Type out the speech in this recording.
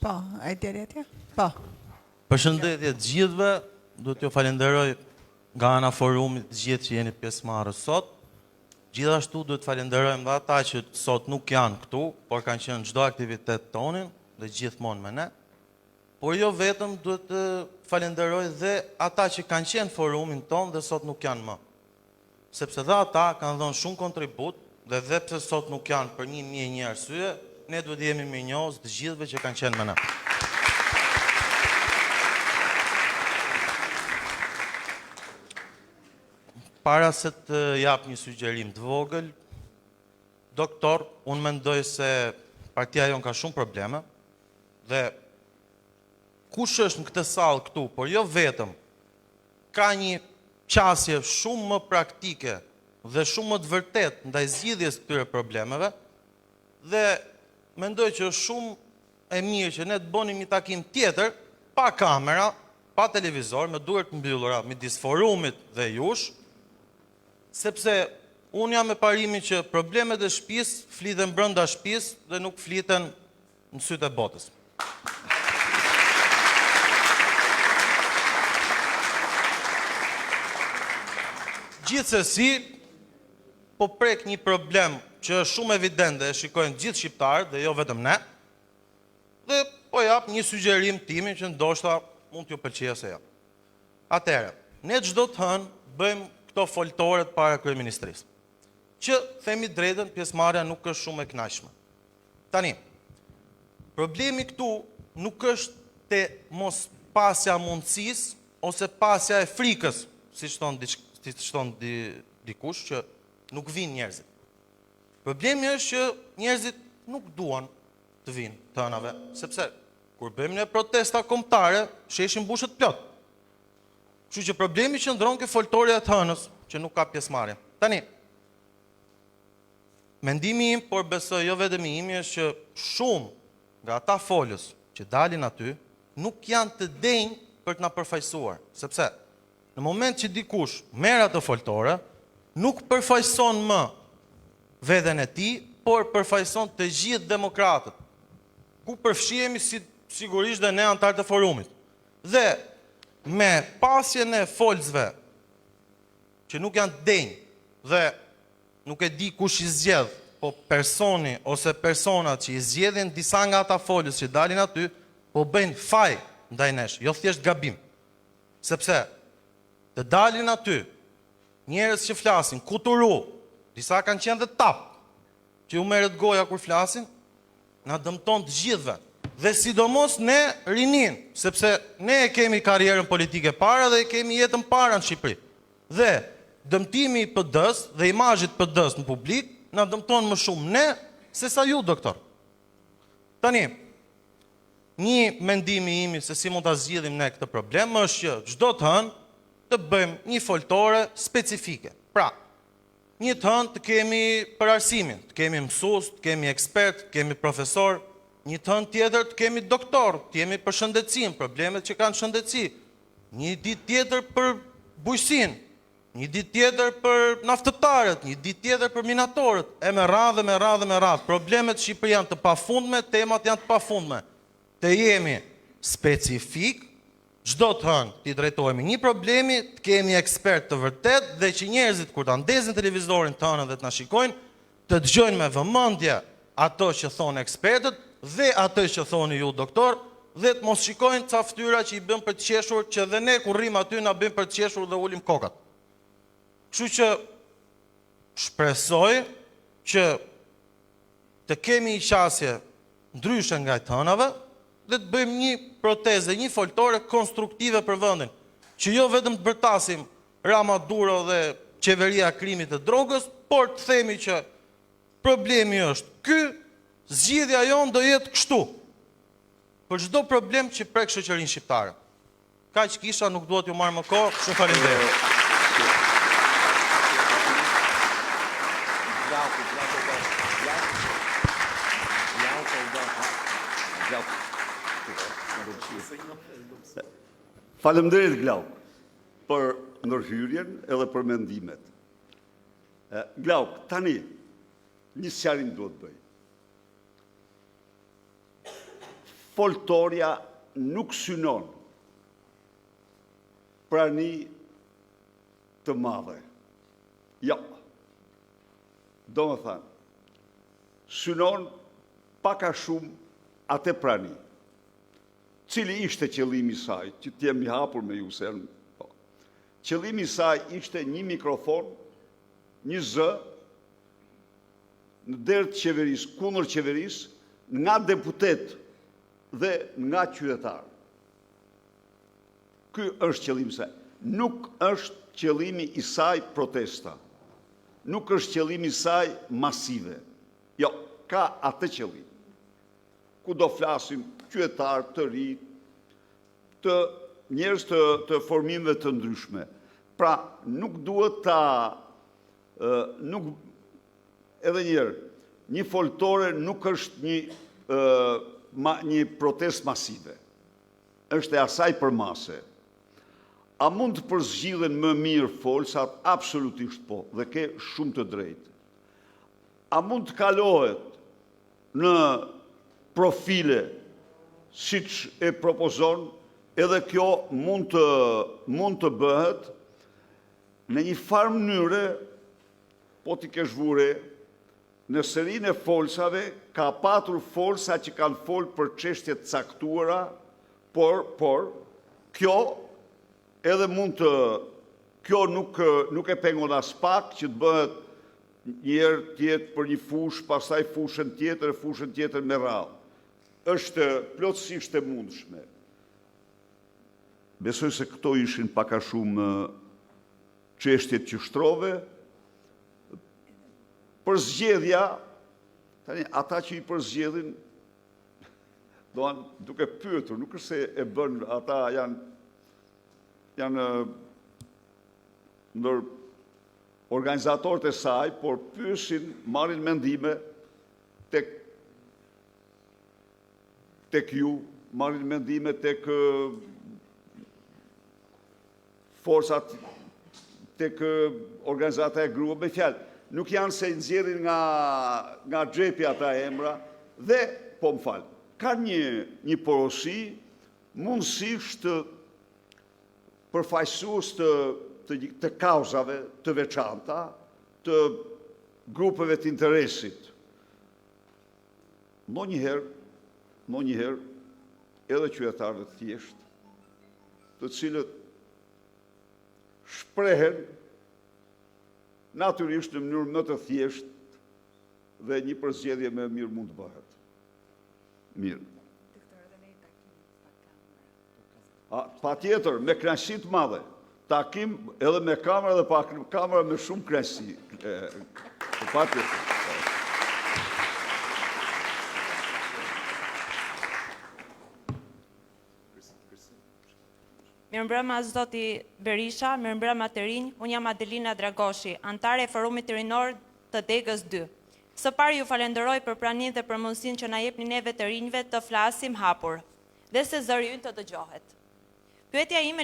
Po, e tjeretje? Po. Përshëndetje të gjithëve, do t'ju falenderoj nga ana forumit të gjithë që jeni pjesëmarrës sot. Gjithashtu do të falenderojmë dhe ata që sot nuk janë këtu, por kanë qenë çdo aktivitet tonin dhe gjithmonë me ne. Por jo vetëm do të falenderoj dhe ata që kanë qenë forumin ton dhe sot nuk janë më. Sepse dhe ata kanë dhënë shumë kontribut dhe pse sot nuk janë për 1001 arsye, ne duhet jemi mirënjohës të gjithëve që kanë qenë me ne. Para se të jap një sugjerim të vogël, doktor, unë mendoj se partia jon ka shumë probleme dhe kush është në këtë sallë këtu, por jo vetëm, ka një qasje shumë më praktike dhe shumë më të vërtet ndaj zgjidhjes këtyre problemeve dhe mendoj që është shumë e mirë që ne të bënim një takim tjetër pa kamera, pa televizor, me duart mbyllura midis forumit dhe jush, sepse unë jam me parimin që problemet e shtëpisë fliten brenda shtëpisë dhe nuk fliten në sytë e botës. Gjithsesi, po prek një problem që është shumë evident dhe e shikojnë gjithë shqiptarët dhe jo vetëm ne, dhe po jap një sugjerim timin që ndoshta mund t'ju pëlqejë ose jo. Atëherë, ne çdo të hënë bëjmë këto foltoret para kryeministrisë, që themi drejtën, pjesëmarrja nuk është shumë e kënaqshme. Tani, problemi këtu nuk është te mos pasja mundësisë ose pasja e frikës, siç thon dikush që nuk vinë njerëzit. Problemi është që njerëzit nuk duan të vinë të hënave, sepse kur bëjmë ne protesta kombëtare, sheshin bushet plot. Kështu që problemi qëndron ke foltorja të hënës, që nuk ka pjesëmarrje. Tani, mendimi im, por besoj jo vetëm i imi, është që shumë nga ata folës që dalin aty, nuk janë të denjë për të na përfaqësuar, sepse në moment që dikush merr atë foltore, nuk përfaqëson më veten e tij, por përfaqëson të gjithë demokratët, ku përfshihemi sigurisht dhe ne antarët e forumit. Dhe me pasjen e folësve që nuk janë të denjë dhe nuk e di kush i zgjedh, po personi ose personat që i zgjedhin disa nga ata folës që dalin aty, po bëjnë faj ndaj nesh, jo thjesht gabim. Sepse të dalin aty njerëz që flasin kuturu, disa kanë qenë dhe tap, që u merret goja kur flasin, na dëmton të gjithëve. Dhe sidomos ne rinin, sepse ne e kemi karrierën politike para dhe e kemi jetën para në Shqipëri. Dhe dëmtimi i PD-s dhe imazhit PD-s në publik na dëmton më shumë ne se sa ju, doktor. Tani, një mendimi imi se si mund ta zgjidhim ne këtë problem është që çdo të hënë të bëjmë një foltore specifike. Pra, një të hënë të kemi për arsimin, të kemi mësues, të kemi ekspert, të kemi profesor, një të hënë tjetër të kemi doktor, të kemi për shëndetësinë, problemet që kanë shëndetësi, një ditë tjetër për bujqësinë, një ditë tjetër për naftëtarët, një ditë tjetër për minatorët, e me radhë. Problemet Shqipëri janë të pafundme, temat janë të pafundme. Të jemi specifik, çdo të hënë t'i drejtohemi një problemi, të kemi ekspert të vërtet dhe që njerëzit kur ta ndezin televizorin të hënë dhe të na shikojnë, të dëgjojnë me vëmendje ato që thonë ekspertët dhe ato që thoni ju doktor, dhe të mos shikojnë ca fytyra që i bën për të qeshur, që dhe ne kur rrim aty na bën për të qeshur dhe ulim kokat. Kështu që shpresoj që të kemi një qasje ndryshe nga të hënave dhe të bëjmë një protezë, një foltore konstruktive për vendin, që jo vetëm të bërtasim Rama Duro dhe qeveria krimit të drogës, por të themi që problemi është ky, zgjidhja jon do jetë kështu. Për çdo problem që prek shoqërinë shqiptare. Kaq kisha, nuk duhet ju marr më kohë, shumë faleminderit. Faleminderit Glau për ndërhyrjen edhe për mendimet. Glau, tani një sqarim duhet bëj. foltorja nuk synon prani të madhe. Jo. Do më thënë, synon paka shumë atë prani. Cili ishte qëllimi i saj, që t'jem i hapur me ju se po. Qëllimi i saj ishte një mikrofon, një zë, në derë të qeverisë, kundër qeverisë, nga deputet dhe nga qytetar. Ky është qëllimi i saj. Nuk është qëllimi i saj protesta. Nuk është qëllimi i saj masive. Jo, ka atë qëllim. Ku do flasim qytetar të ri, të njerëz të formimeve të ndryshme. Pra, nuk duhet nuk edhe njerë, një foltore nuk është një protest masive. Është e asaj për mase. A mund të përzgjidhen më mirë folsat? Absolutisht po, dhe ke shumë të drejtë. A mund të kalohet në profile, siç e propozon, edhe kjo mund të bëhet në një farë mënyre, po t'i kesh vure, në serinë e folsave ka patur folsa që kanë folë për çështje të caktuara, por kjo edhe kjo nuk e pengon as pak që të bëhet njerë tjetë për një fushë, pastaj fushën tjetër me radhë. Është plotësisht e mundshme. Besoj se këto ishin paka shumë çështjet që shtrove. Për zgjedhja, tani ata që i përzgjedhin, duke pyetur, nuk është se e bën, ata janë ndër organizatorët e saj, por pyesin, marrin mendime tek ju, marrin mendime tek forcat, tek organizata e grup, me fjalë, nuk janë se nxjerrin nga xhepi ata emra, dhe, po më falë, ka një porosi, mundësisht përfaqësues të kauzave të veçanta, të grupeve të interesit. Ndonjëherë, edhe qytetarë të thjeshtë, të cilët shprehen natyrisht në mënyrë më të thjeshtë dhe një përzgjedhje më mirë mund të bëhet. Mirë. Pa tjetër, me kënaqësi të madhe, takim edhe me kamera dhe pa kamera me shumë kënaqësi. Pa tjetër. Mirëmbrëma zoti Berisha, mirëmbrëma të rinj, unë jam Adelina Dragoshi, antare e Forumit Rinor të Degës 2. Së pari ju falenderoj për praninë dhe për mundësinë që na jepni neve të rinjve të flasim hapur, dhe se zëri ynë të dëgjohet. Pyetja ime